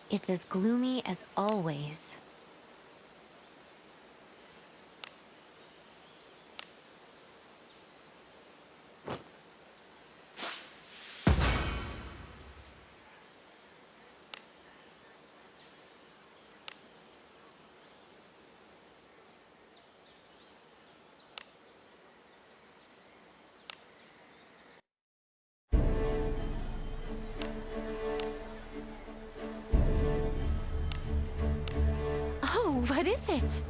It's as gloomy as always. Oh, what is it?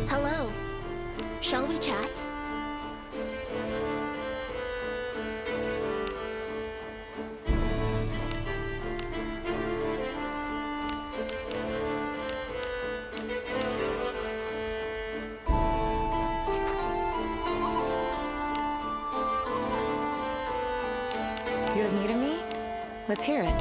Hello. Shall we chat? You have need of me? Let's hear it.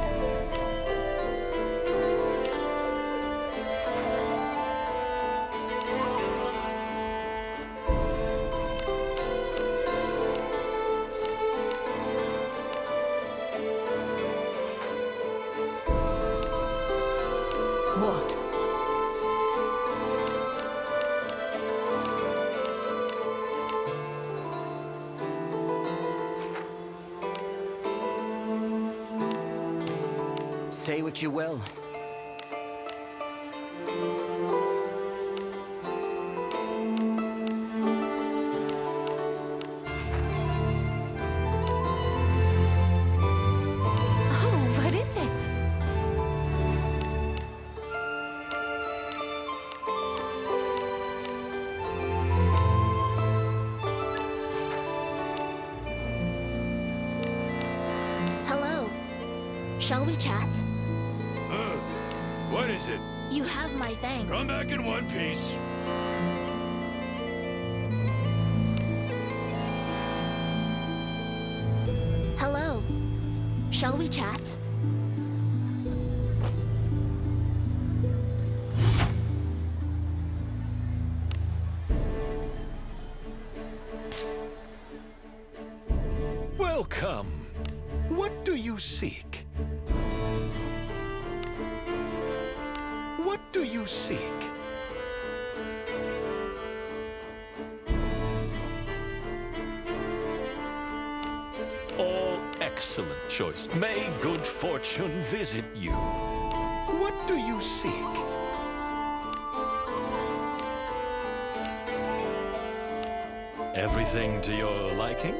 What? Say what you will. Oh, what is it? Hello. Shall we chat? What is it? You have my thing. Come back in one piece. Hello. Shall we chat? Welcome. What do you seek? What do you seek? All excellent choice. May good fortune visit you. What do you seek? Everything to your liking?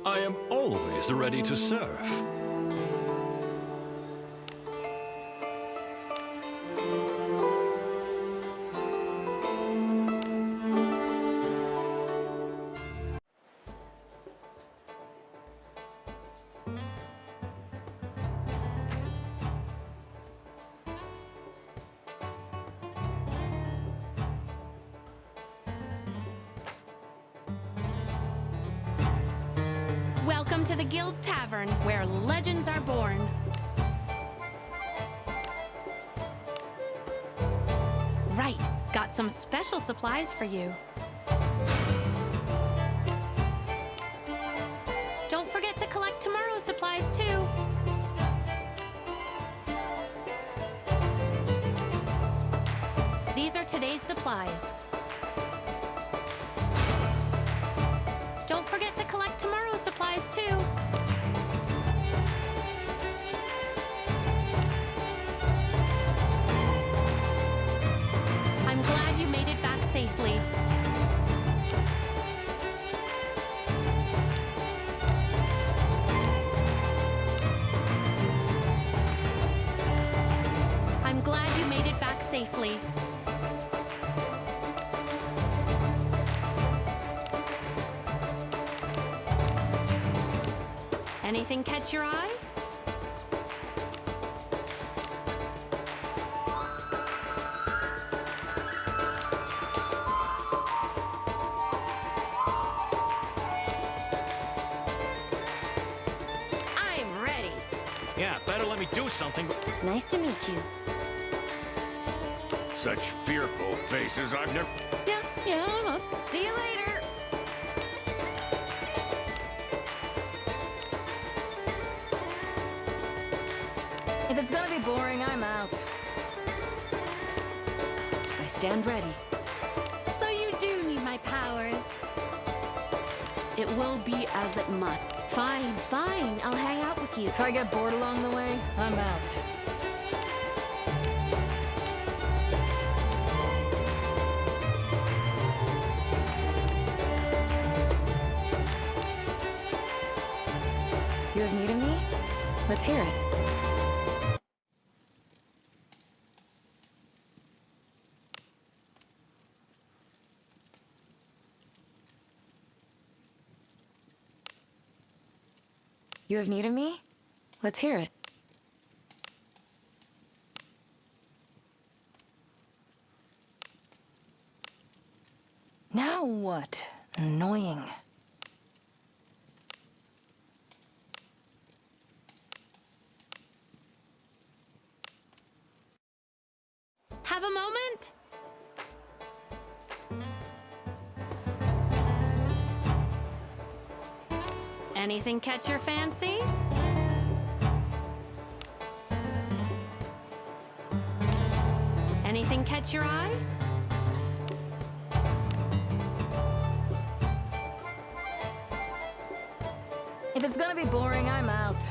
I am always ready to serve. Welcome to the Guild Tavern, where legends are born. Right, got some special supplies for you. Don't forget to collect tomorrow's supplies, too. These are today's supplies. Don't forget to collect tomorrow's supplies, too. I'm glad you made it back safely. safely. Anything catch your eye? I'm ready. Yeah, better let me do something. Nice to meet you. Such fearful faces I've never... Yeah, I'm up. See you later. If it's gonna be boring, I'm out. I stand ready. So you do need my powers. It will be as it must. Fine, fine. I'll hang out with you. If I get bored along the way, I'm out. You have need of me? Let's hear it. You have need of me? Let's hear it. Now what? Annoying. Have a moment? Anything catch your fancy? Anything catch your eye? If it's gonna be boring, I'm out.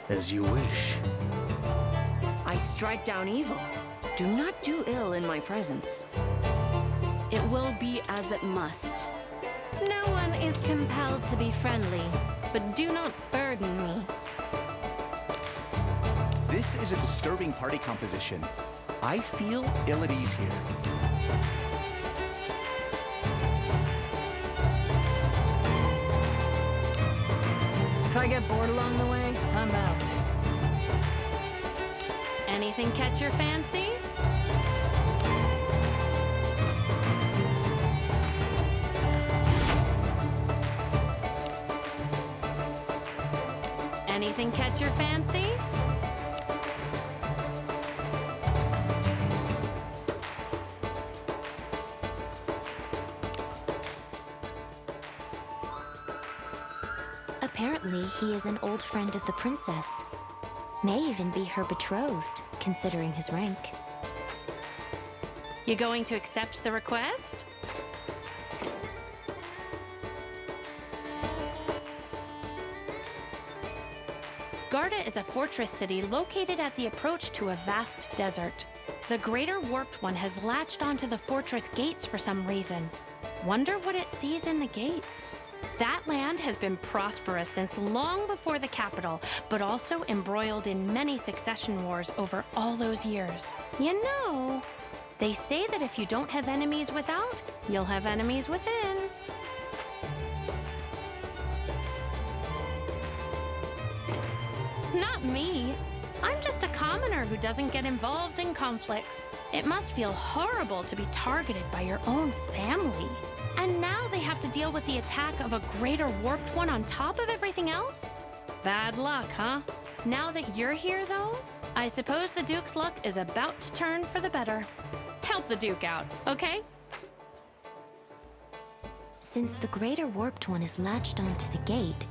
As you wish. I strike down evil. Do not do ill in my presence. It will be as it must. No one is compelled to be friendly, but do not burden me. This is a disturbing party composition. I feel ill at ease here. If I get bored along the way, I'm out. Anything catch your fancy? Anything catch your fancy? Apparently, he is an old friend of the princess. May even be her betrothed, considering his rank. You going to accept the request? Garda is a fortress city located at the approach to a vast desert. The Greater Warped One has latched onto the fortress gates for some reason. Wonder what it sees in the gates. That land has been prosperous since long before the capital, but also embroiled in many succession wars over all those years. You know, they say that if you don't have enemies without, you'll have enemies within. Not me. I'm just a commoner who doesn't get involved in conflicts. It must feel horrible to be targeted by your own family. And now they have to deal with the attack of a Greater Warped One on top of everything else? Bad luck, huh? Now that you're here, though, I suppose the Duke's luck is about to turn for the better. Help the Duke out, okay? Since the Greater Warped One is latched onto the gate,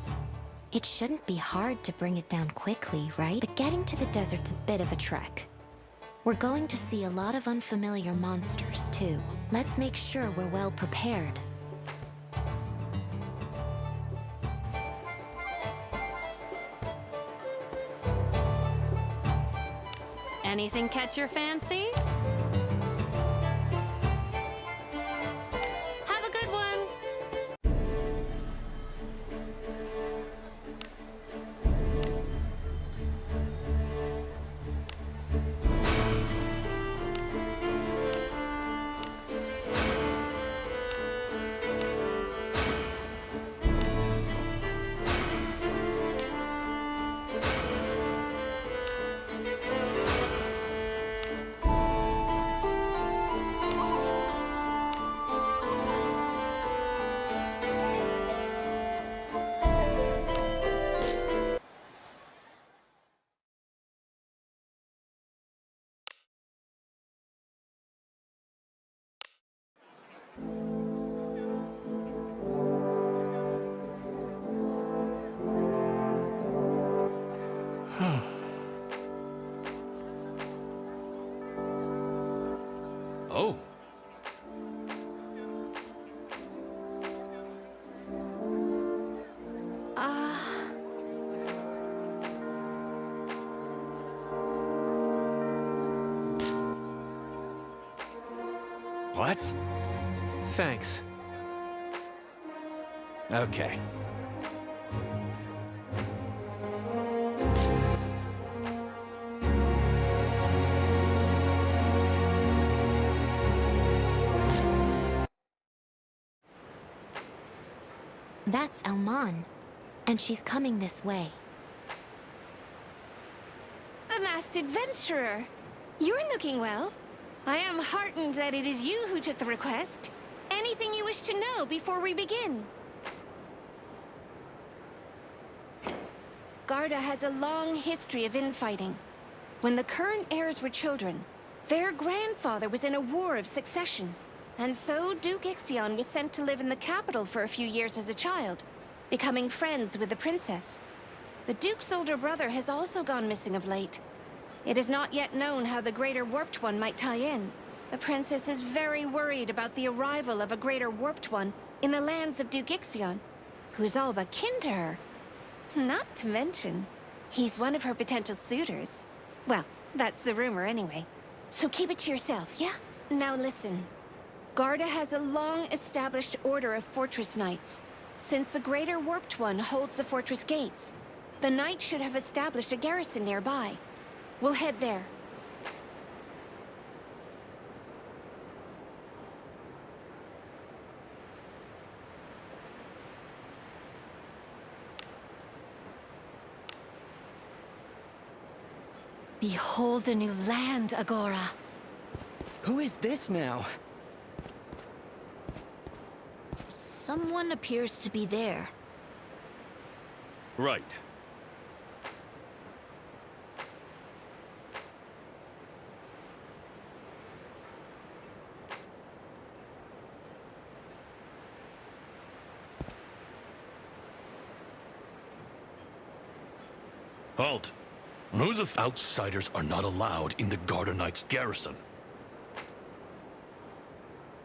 it shouldn't be hard to bring it down quickly, right? But getting to the desert's a bit of a trek. We're going to see a lot of unfamiliar monsters, too. Let's make sure we're well prepared. Anything catch your fancy? Have a good one! Oh, What? Thanks. Okay. That's Elman, and she's coming this way. A masked adventurer! You're looking well. I am heartened that it is you who took the request. Anything you wish to know before we begin? Garda has a long history of infighting. When the current heirs were children, their grandfather was in a war of succession. And so Duke Ixion was sent to live in the capital for a few years as a child, becoming friends with the princess. The Duke's older brother has also gone missing of late. It is not yet known how the Greater Warped One might tie in. The princess is very worried about the arrival of a Greater Warped One in the lands of Duke Ixion, who is all but kin to her. Not to mention, he's one of her potential suitors. Well, that's the rumor anyway. So keep it to yourself, yeah? Now listen. Garda has a long-established order of fortress knights. Since the Greater Warped One holds the fortress gates, the knights should have established a garrison nearby. We'll head there. Behold a new land, Agora. Who is this now? Someone appears to be there. right. Halt! Who's the outsiders are not allowed in the Garda Knight's garrison.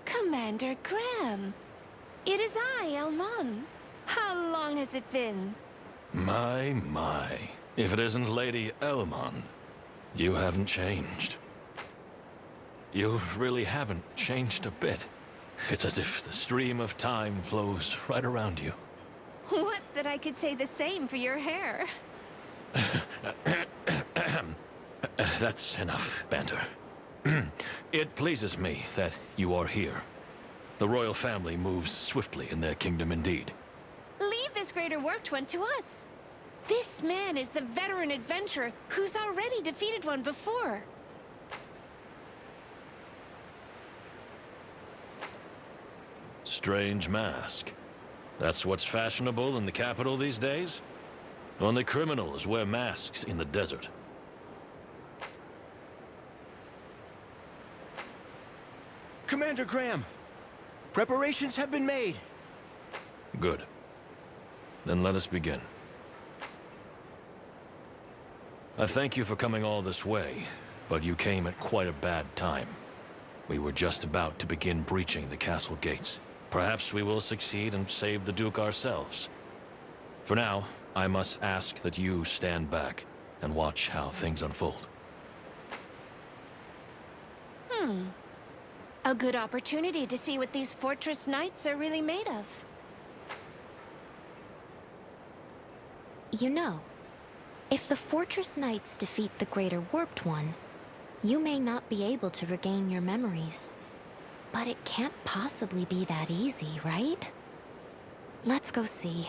Commander Graham. It is I, Elman. How long has it been? My. If it isn't Lady Elman, you haven't changed. You really haven't changed a bit. It's as if the stream of time flows right around you. What that I could say the same for your hair. That's enough banter. It pleases me that you are here. The royal family moves swiftly in their kingdom indeed. Leave this Greater Warped One to us. This man is the veteran adventurer who's already defeated one before. Strange mask. That's what's fashionable in the capital these days? Only criminals wear masks in the desert. Commander Graham! Preparations have been made! Good. Then let us begin. I thank you for coming all this way, but you came at quite a bad time. We were just about to begin breaching the castle gates. Perhaps we will succeed and save the Duke ourselves. For now, I must ask that you stand back and watch how things unfold. A good opportunity to see what these fortress knights are really made of. You know, if the Fortress Knights defeat the Greater Warped One, you may not be able to regain your memories. But it can't possibly be that easy, right? Let's go see.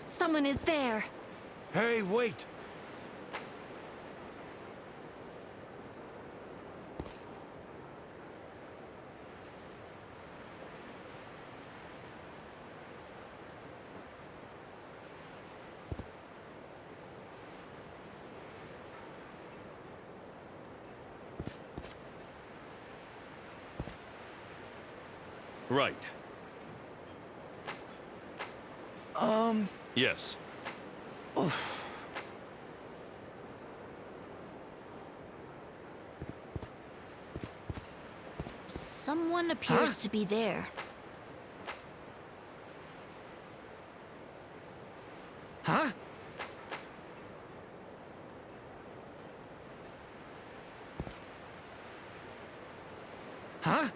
Someone is there. Hey, wait! Right. Yes. Oof. Someone appears to be there. Huh? Huh?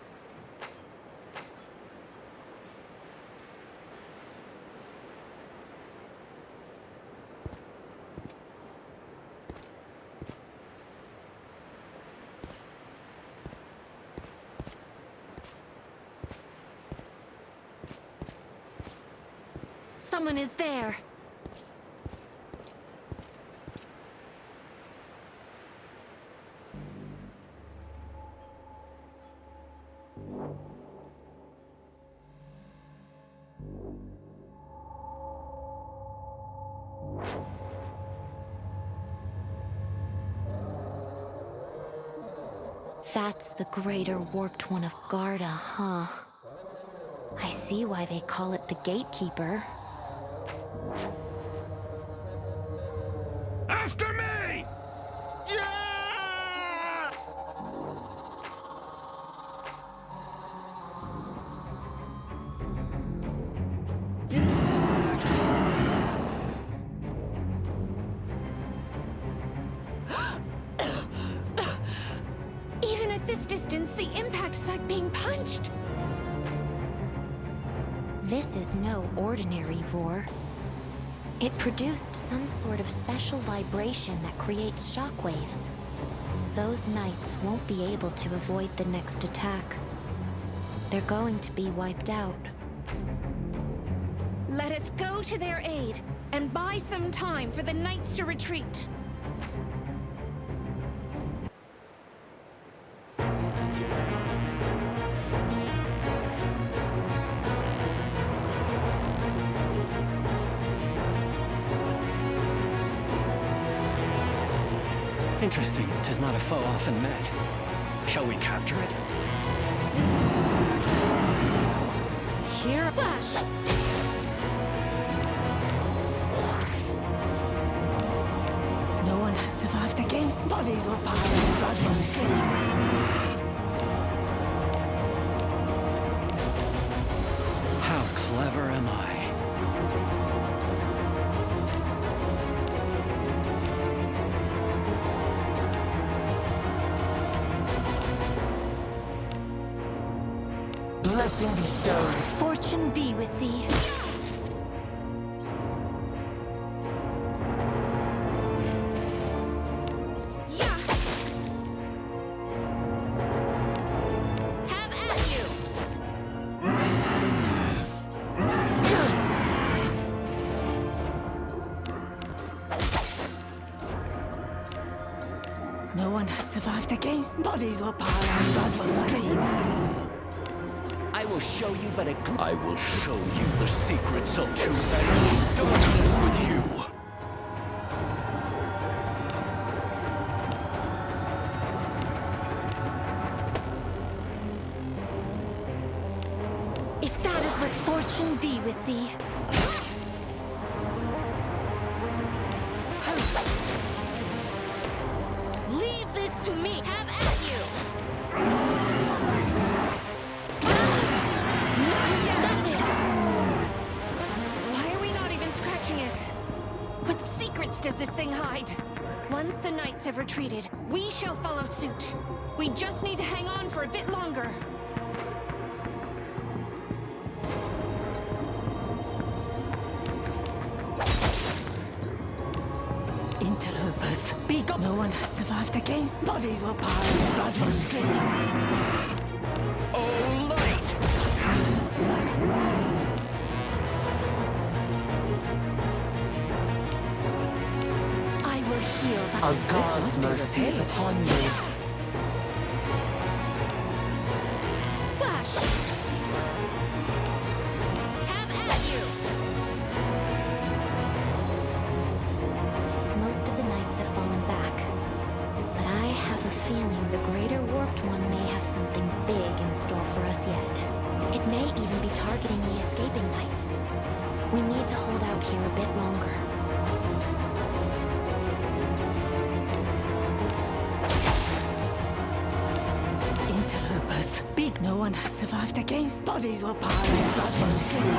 Someone is there. That's the Greater Warped One of Garda, huh? I see why they call it the Gatekeeper. After me! Yeah! Even at this distance, the impact is like being punched. This is no ordinary roar. It produced some sort of special vibration that creates shockwaves. Those knights won't be able to avoid the next attack. They're going to be wiped out. Let us go to their aid and buy some time for the knights to retreat. Interesting, 'tis not a foe often met. Shall we capture it? Here, Flash! No one has survived against bodies or power and blood will stream. How clever am I? Blessing bestowed. Fortune be with thee. Yeah! Have at you! No one has survived against bodies or power and blood will stream. I will show you but a I will show you the secrets of two enemies' darkness with you. If that is what fortune be with thee. Leave this to me. Have at you. Why are we not even scratching it? What secrets does this thing hide? Once the knights have retreated, we shall follow suit. We just need to hang on for a bit longer. Interlopers, be gone. No one has survived against bodies or power and blood will stream. Oh, light! I will heal that. Our God's mercy is upon you. Flash! Have at you! Most of the knights have fallen back. But I have a feeling the Greater Warped One may have something big in store for us yet. It may even be targeting the escaping knights. We need to hold out here a bit longer. Interlopers. No one has survived against. Bodies will pile and blood will stream.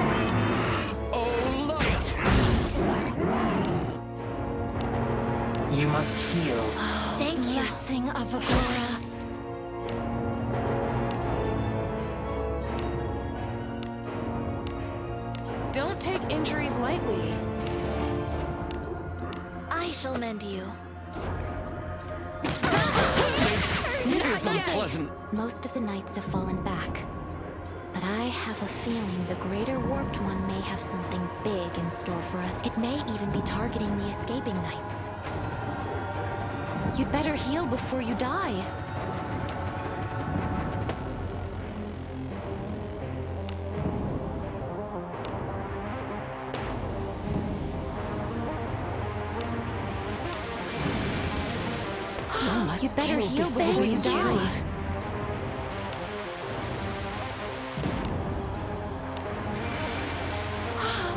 Oh, light! You must heal. Thank you. Blessing of Agora. Don't take injuries lightly. I shall mend you. This is unpleasant. Most of the knights have fallen back. But I have a feeling the Greater Warped One may have something big in store for us. It may even be targeting the escaping knights. You'd better heal before you die. You'd better heal before you die.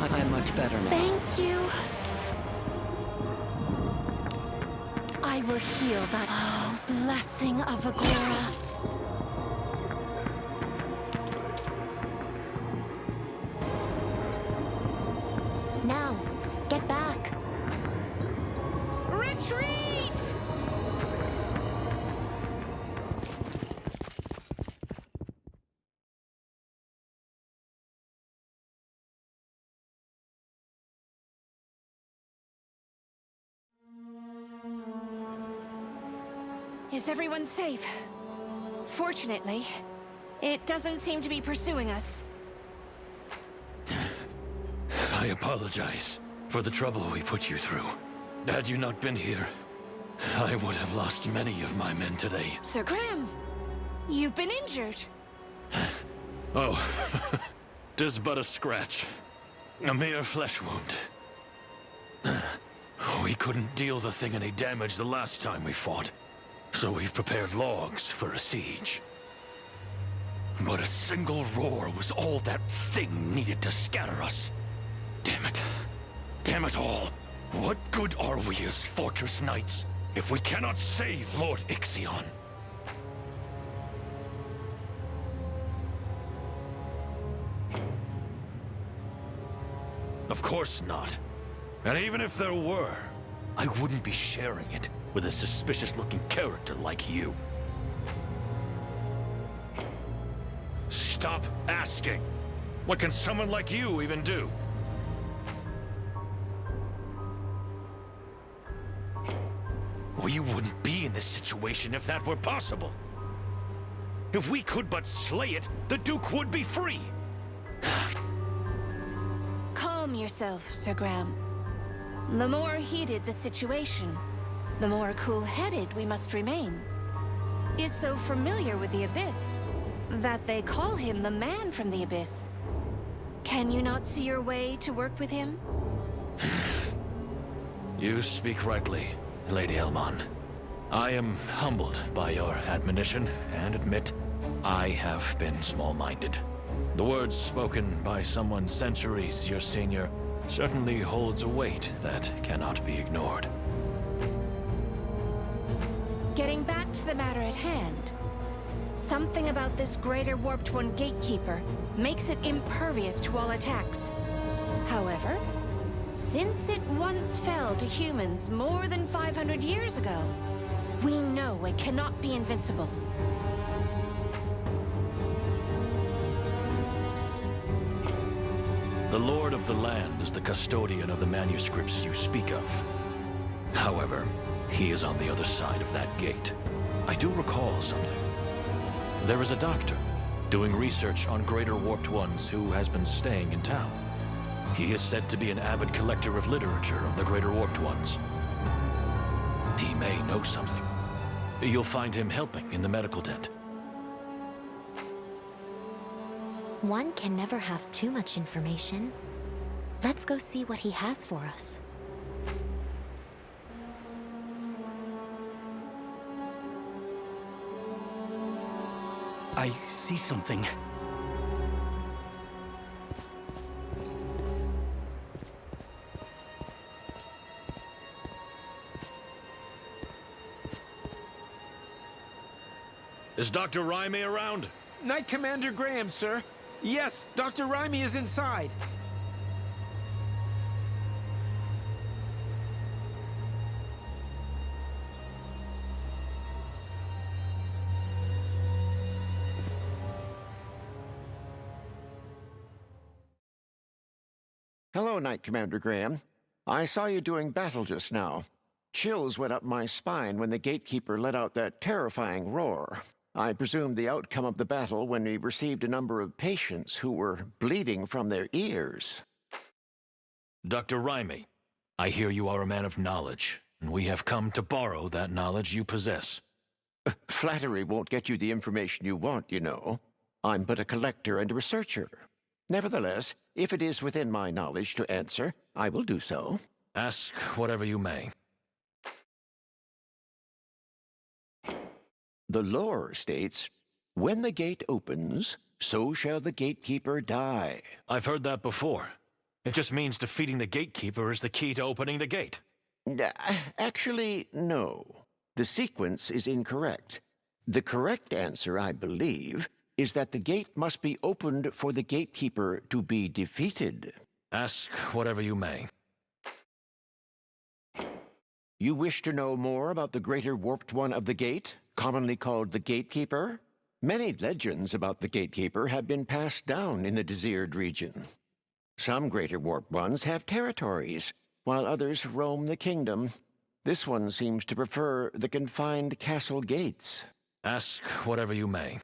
I'm much better now. Thank you. I will heal that blessing of Agora. Now, get back. Retreat! Is everyone safe? Fortunately, it doesn't seem to be pursuing us. I apologize for the trouble we put you through. Had you not been here, I would have lost many of my men today. Sir Graham, you've been injured. Oh, 'tis but a scratch. A mere flesh wound. We couldn't deal the thing any damage the last time we fought, so we've prepared logs for a siege. But a single roar was all that thing needed to scatter us. Damn it. Damn it all. What good are we as fortress knights if we cannot save Lord Ixion? Of course not. And even if there were, I wouldn't be sharing it with a suspicious-looking character like you. Stop asking. What can someone like you even do? We wouldn't be in this situation if that were possible. If we could but slay it, the Duke would be free. Calm yourself, Sir Graham. The more heated the situation, the more cool-headed we must remain. Is so familiar with the Abyss that they call him the Man from the Abyss. Can you not see your way to work with him? You speak rightly, Lady Elmon. I am humbled by your admonition and admit I have been small-minded. The words spoken by someone centuries your senior certainly holds a weight that cannot be ignored. Getting back to the matter at hand, something about this Greater Warped One gatekeeper makes it impervious to all attacks. However, since it once fell to humans more than 500 years ago, we know it cannot be invincible. The Lord of the Land is the custodian of the manuscripts you speak of. However, he is on the other side of that gate. I do recall something. There is a doctor doing research on Greater Warped Ones who has been staying in town. He is said to be an avid collector of literature on the Greater Warped Ones. He may know something. You'll find him helping in the medical tent. One can never have too much information. Let's go see what he has for us. I see something. Is Dr. Raimi around? Knight Commander Graham, sir. Yes, Dr. Raimi is inside. Hello, Knight Commander Graham. I saw you doing battle just now. Chills went up my spine when the gatekeeper let out that terrifying roar. I presumed the outcome of the battle when we received a number of patients who were bleeding from their ears. Dr. Raimi, I hear you are a man of knowledge, and we have come to borrow that knowledge you possess. Flattery won't get you the information you want, you know. I'm but a collector and a researcher. Nevertheless, if it is within my knowledge to answer, I will do so. Ask whatever you may. The lore states, when the gate opens, so shall the gatekeeper die. I've heard that before. It just means defeating the gatekeeper is the key to opening the gate. Actually, no. The sequence is incorrect. The correct answer, I believe, is that the gate must be opened for the gatekeeper to be defeated. Ask whatever you may. You wish to know more about the Greater Warped One of the Gate, commonly called the Gatekeeper? Many legends about the Gatekeeper have been passed down in the Desired region. Some Greater Warped Ones have territories, while others roam the kingdom. This one seems to prefer the confined castle gates. Ask whatever you may.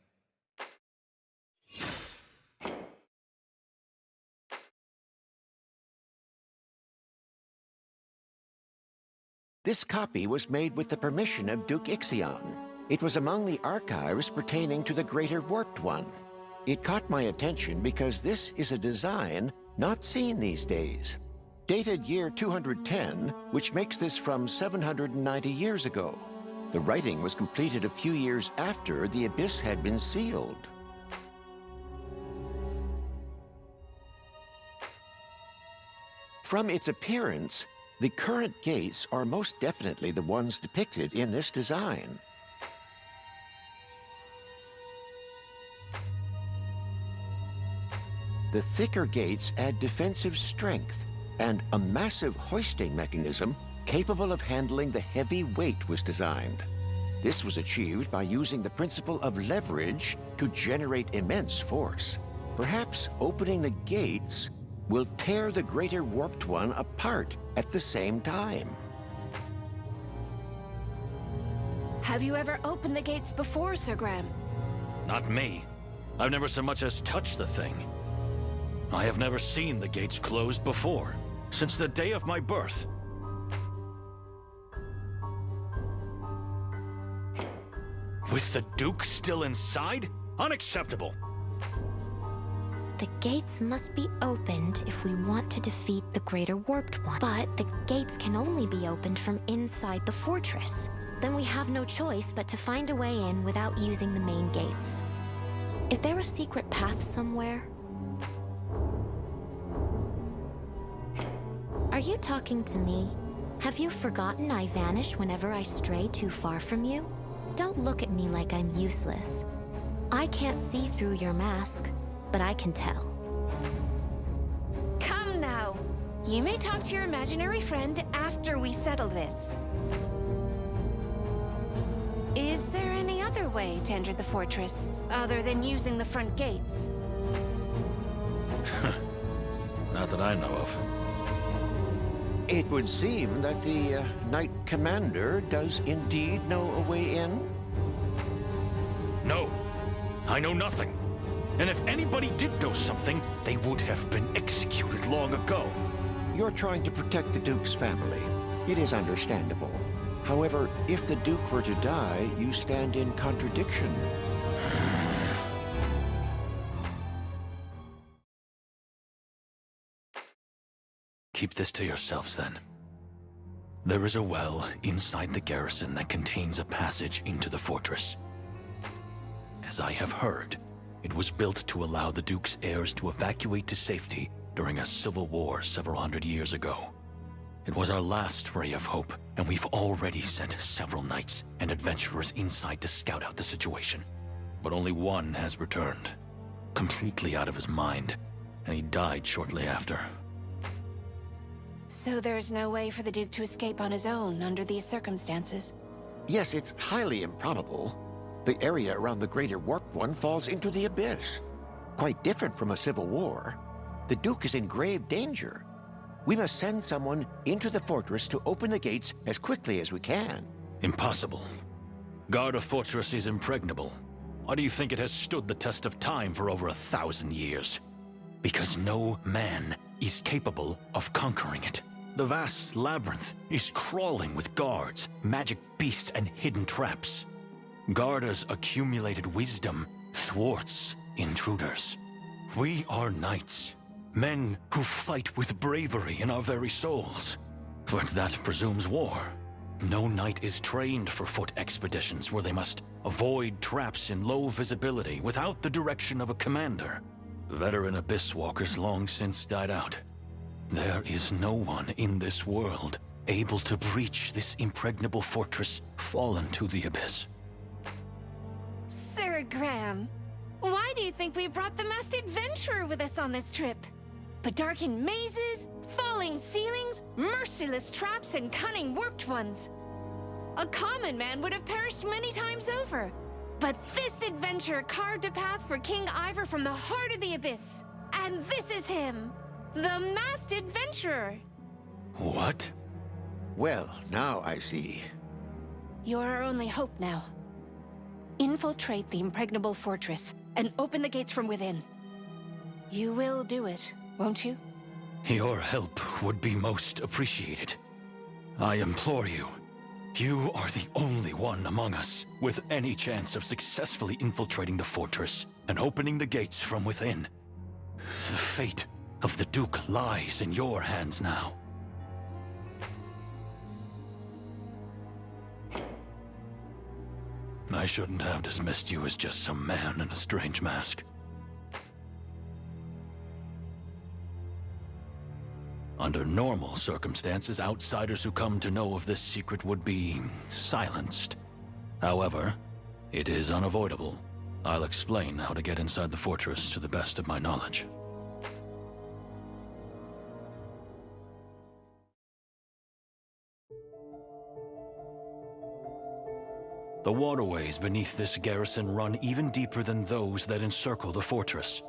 This copy was made with the permission of Duke Ixion. It was among the archives pertaining to the Greater Warped One. It caught my attention because this is a design not seen these days. Dated year 210, which makes this from 790 years ago. The writing was completed a few years after the Abyss had been sealed. From its appearance, the current gates are most definitely the ones depicted in this design. The thicker gates add defensive strength, and a massive hoisting mechanism capable of handling the heavy weight was designed. This was achieved by using the principle of leverage to generate immense force. Perhaps opening the gates will tear the Greater Warped One apart at the same time. Have you ever opened the gates before, Sir Graham? Not me. I've never so much as touched the thing. I have never seen the gates closed before, since the day of my birth. With the Duke still inside? Unacceptable! The gates must be opened if we want to defeat the Greater Warped One. But the gates can only be opened from inside the fortress. Then we have no choice but to find a way in without using the main gates. Is there a secret path somewhere? Are you talking to me? Have you forgotten I vanish whenever I stray too far from you? Don't look at me like I'm useless. I can't see through your mask, but I can tell. Come now. You may talk to your imaginary friend after we settle this. Is there any other way to enter the fortress, other than using the front gates? Not that I know of. It would seem that the Knight Commander does indeed know a way in. No, I know nothing. And if anybody did know something, they would have been executed long ago. You're trying to protect the Duke's family. It is understandable. However, if the Duke were to die, you stand in contradiction. Keep this to yourselves, then. There is a well inside the garrison that contains a passage into the fortress. As I have heard, it was built to allow the Duke's heirs to evacuate to safety during a civil war several hundred years ago. It was our last ray of hope, and we've already sent several knights and adventurers inside to scout out the situation. but only one has returned. Completely out of his mind, and he died shortly after. So there's no way for the Duke to escape on his own under these circumstances? Yes, it's highly improbable. The area around the Greater Warped One falls into the abyss. Quite different from a civil war. The Duke is in grave danger. We must send someone into the fortress to open the gates as quickly as we can. Impossible. Garda Fortress is impregnable. Why do you think it has stood the test of time for over 1,000 years? Because no man is capable of conquering it. The vast labyrinth is crawling with guards, magic beasts, and hidden traps. Garda's accumulated wisdom thwarts intruders. We are knights, men who fight with bravery in our very souls. But that presumes war. No knight is trained for foot expeditions where they must avoid traps in low visibility without the direction of a commander. Veteran abyss walkers long since died out. There is no one in this world able to breach this impregnable fortress fallen to the abyss. Sir Graham, why do you think we brought the masked adventurer with us on this trip? Bedarkened mazes, falling ceilings, merciless traps, and cunning warped ones. A common man would have perished many times over. But this adventurer carved a path for King Ivor from the heart of the abyss. And this is him, the masked adventurer. What? Well, now I see. You're our only hope now. Infiltrate the impregnable fortress and open the gates from within. You will do it, won't you? Your help would be most appreciated. I implore you. You are the only one among us with any chance of successfully infiltrating the fortress and opening the gates from within. The fate of the Duke lies in your hands now. I shouldn't have dismissed you as just some man in a strange mask. Under normal circumstances, outsiders who come to know of this secret would be silenced. However, it is unavoidable. I'll explain how to get inside the fortress to the best of my knowledge. The waterways beneath this garrison run even deeper than those that encircle the fortress.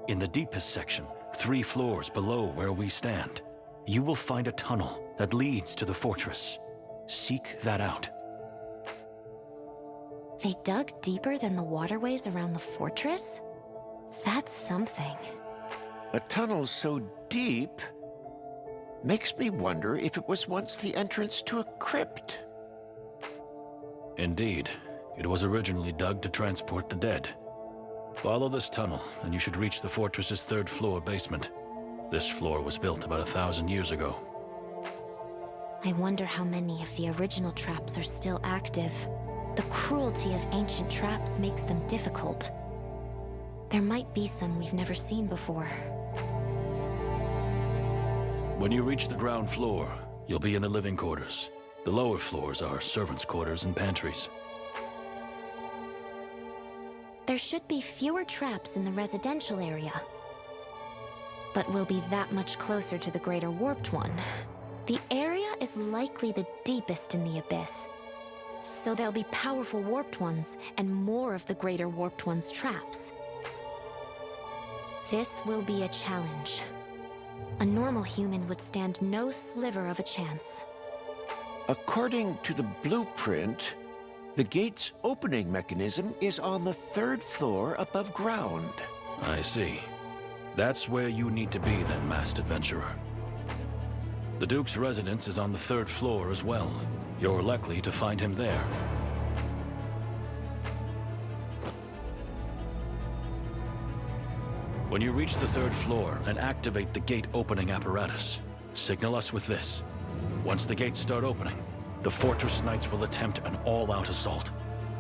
In the deepest section, 3 floors below where we stand, you will find a tunnel that leads to the fortress. Seek that out. They dug deeper than the waterways around the fortress? That's something. A tunnel so deep makes me wonder if it was once the entrance to a crypt. Indeed, it was originally dug to transport the dead. Follow this tunnel, and you should reach the fortress's 3rd floor basement. This floor was built about 1,000 years ago. I wonder how many of the original traps are still active. The cruelty of ancient traps makes them difficult. There might be some we've never seen before. When you reach the ground floor, you'll be in the living quarters. The lower floors are servants' quarters and pantries. There should be fewer traps in the residential area. But we'll be that much closer to the Greater Warped One. The area is likely the deepest in the abyss. So there'll be powerful Warped Ones and more of the Greater Warped One's traps. This will be a challenge. A normal human would stand no sliver of a chance. According to the blueprint, the gate's opening mechanism is on the 3rd floor above ground. I see. That's where you need to be then, masked adventurer. The Duke's residence is on the 3rd floor as well. You're likely to find him there. When you reach the 3rd floor and activate the gate opening apparatus, signal us with this. Once the gates start opening, the Fortress Knights will attempt an all-out assault.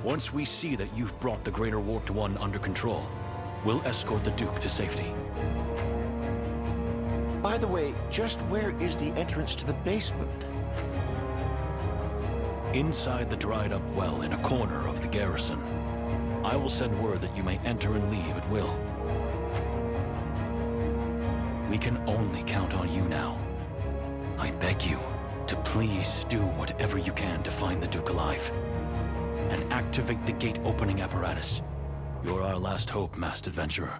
Once we see that you've brought the Greater Warped One under control, we'll escort the Duke to safety. By the way, just where is the entrance to the basement? inside the dried-up well in a corner of the garrison. I will send word that you may enter and leave at will. We can only count on you now. I beg you to please do whatever you can to find the Duke alive and activate the gate opening apparatus. You're our last hope, masked adventurer.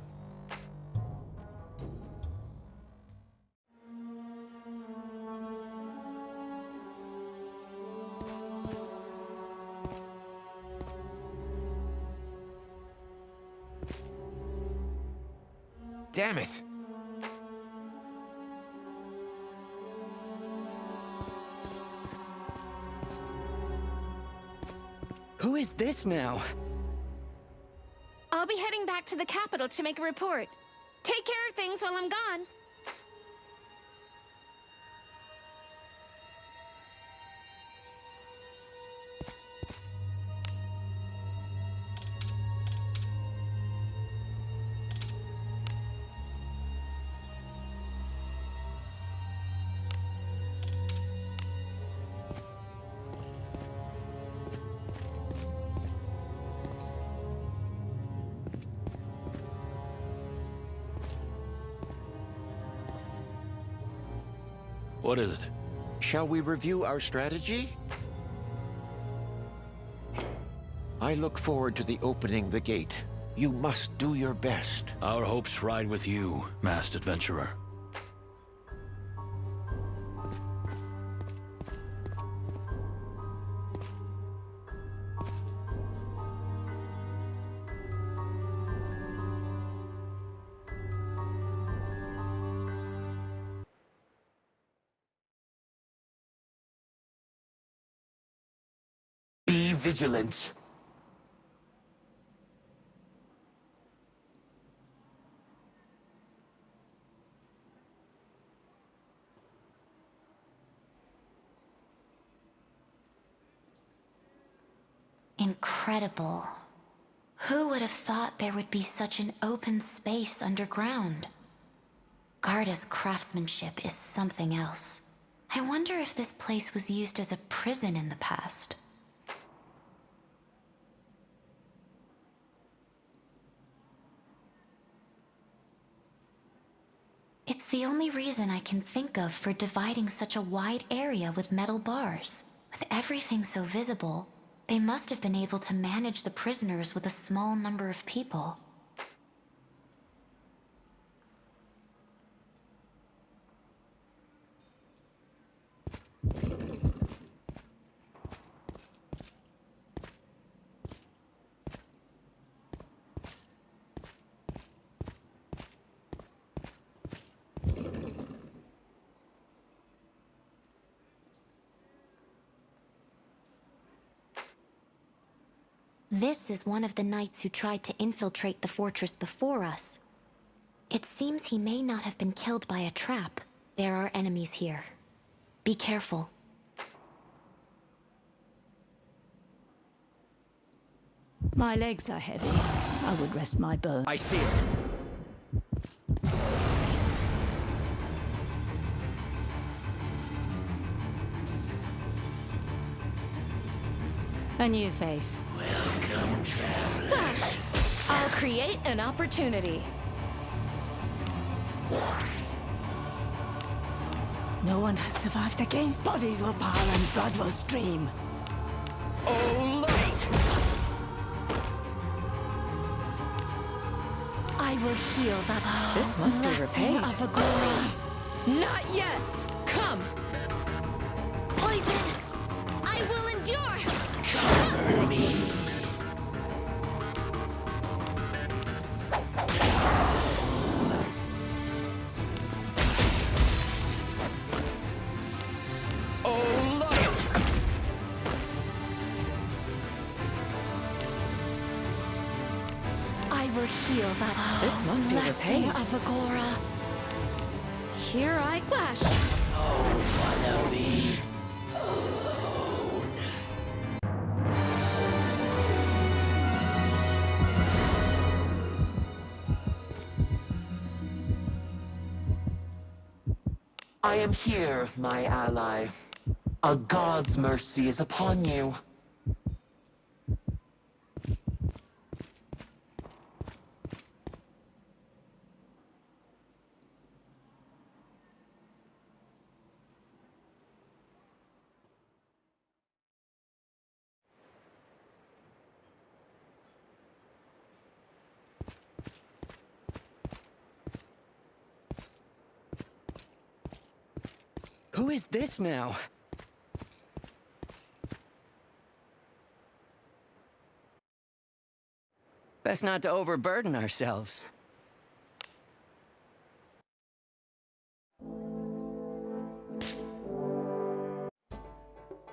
Damn it! Who is this now? I'll be heading back to the capital to make a report. Take care of things while I'm gone. What is it? Shall we review our strategy? I look forward to the opening the gate. You must do your best. Our hopes ride with you, masked adventurer. Be vigilant. Incredible. Who would have thought there would be such an open space underground? Garda's craftsmanship is something else. I wonder if this place was used as a prison in the past. It's the only reason I can think of for dividing such a wide area with metal bars. With everything so visible, they must have been able to manage the prisoners with a small number of people. This is one of the knights who tried to infiltrate the fortress before us. It seems he may not have been killed by a trap. There are enemies here. Be careful. My legs are heavy. I would rest my bones. I see it. A new face. Welcome, travelers. I'll create an opportunity. No one has survived against. Bodies will pile and blood will stream. Oh, light! I will heal that This must be blessing repaid. of Agora. Not yet! Come! Poison! I will endure! Cover me. Oh, light! I will heal that This must be blessing repaid. of Agora. Here I clash! Follow me. I am here, my ally. A god's mercy is upon you. Who is this now? Best not to overburden ourselves.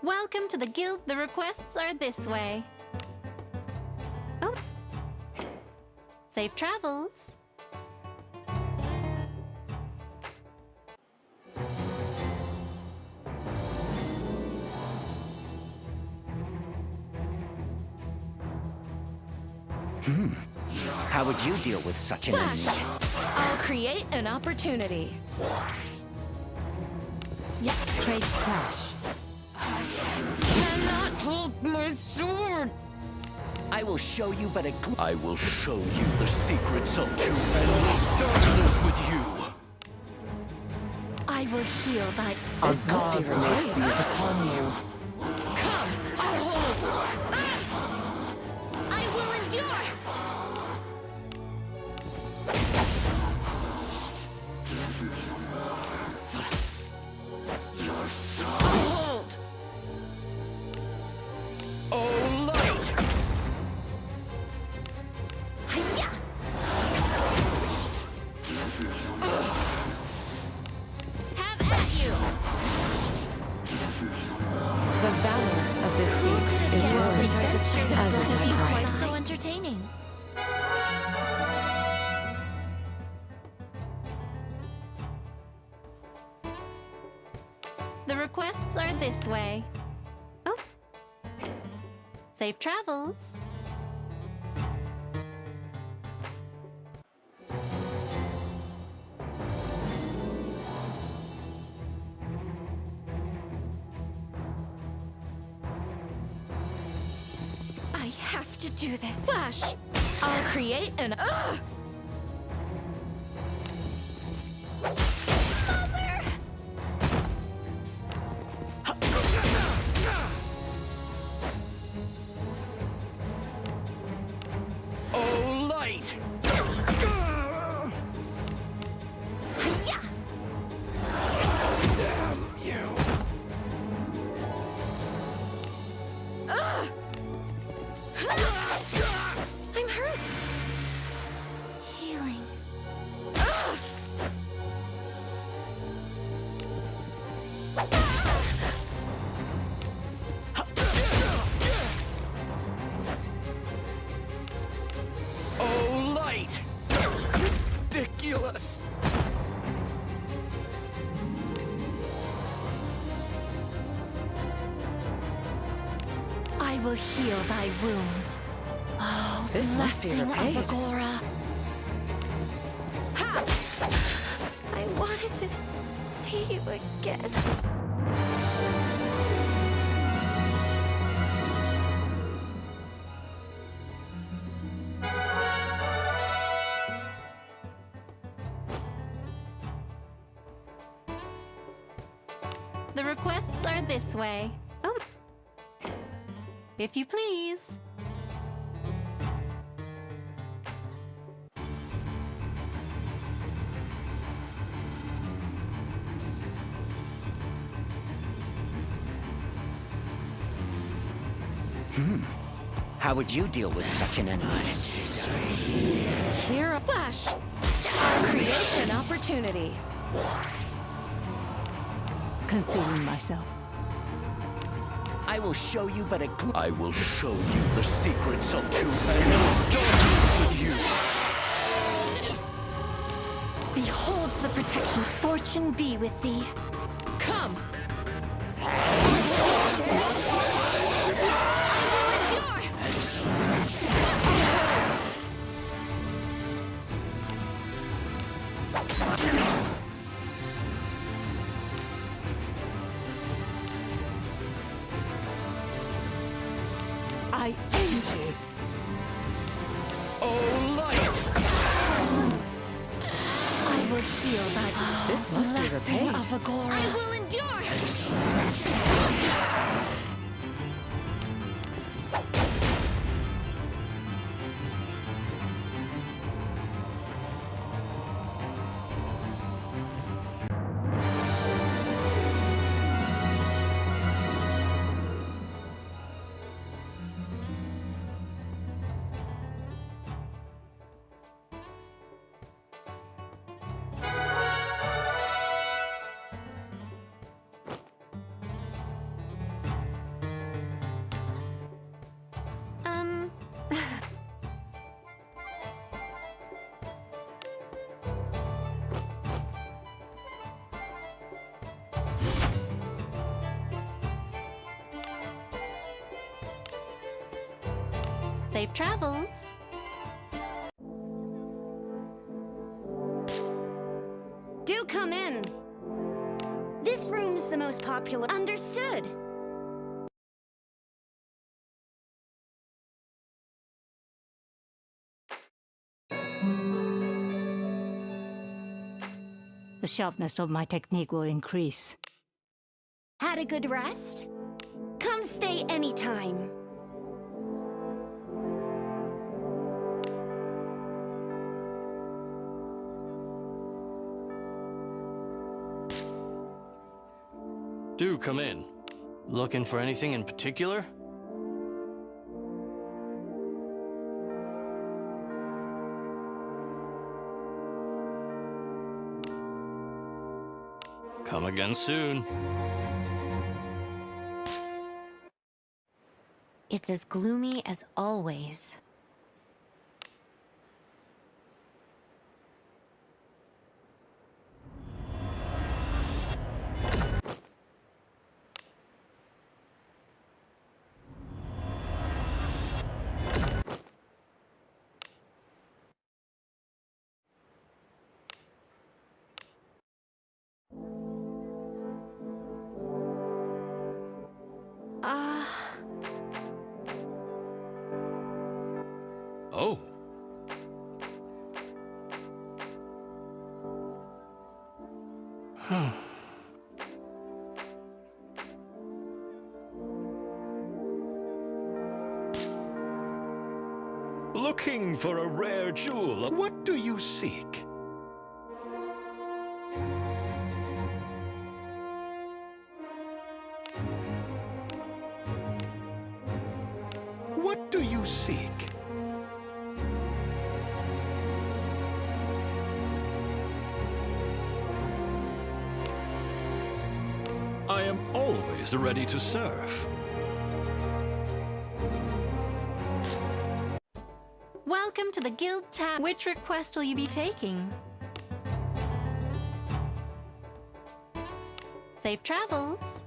Welcome to the guild. The requests are this way. Oh. Safe travels. How would you deal with such an enemy? I'll create an opportunity. Yeah, trades clash. Cannot hold my sword! I will show you but I will show you the secrets of two endless darkness with you. I will heal thy... A god's mercy is upon you. Come, I'll hold! I will endure! Hold! Oh, light! Hiya! Have at you! The valor of this feat is yours, as is my pride. Quite so entertaining. The requests are this way. Oh. Safe travels. I have to do this. Flash! I'll create an... Mother! Oh, light! Hiya! Damn you! I'm hurt. Healing. Oh, light! Ridiculous! I will heal thy wounds. Oh, This must be blessing repaid. of Agora. Ha! I wanted to see you again. The requests are this way. Oh. If you please. How would you deal with such an enemy? Here a flash. I'll create an opportunity. Concealing myself. I will show you but I will show you the secrets of two endless darkness with you. Beholds the protection. Fortune be with thee. Come. I will endure. This must be repaid. I will endure! Safe travels. Do come in. This room's the most popular. Understood. The sharpness of my technique will increase. Had a good rest? Come stay anytime. Do come in. Looking for anything in particular? Come again soon. It's as gloomy as always. Oh. Looking for a rare jewel. What do you seek? What do you seek? I am always ready to serve. Welcome to the Guild Tavern. Which request will you be taking? Safe travels.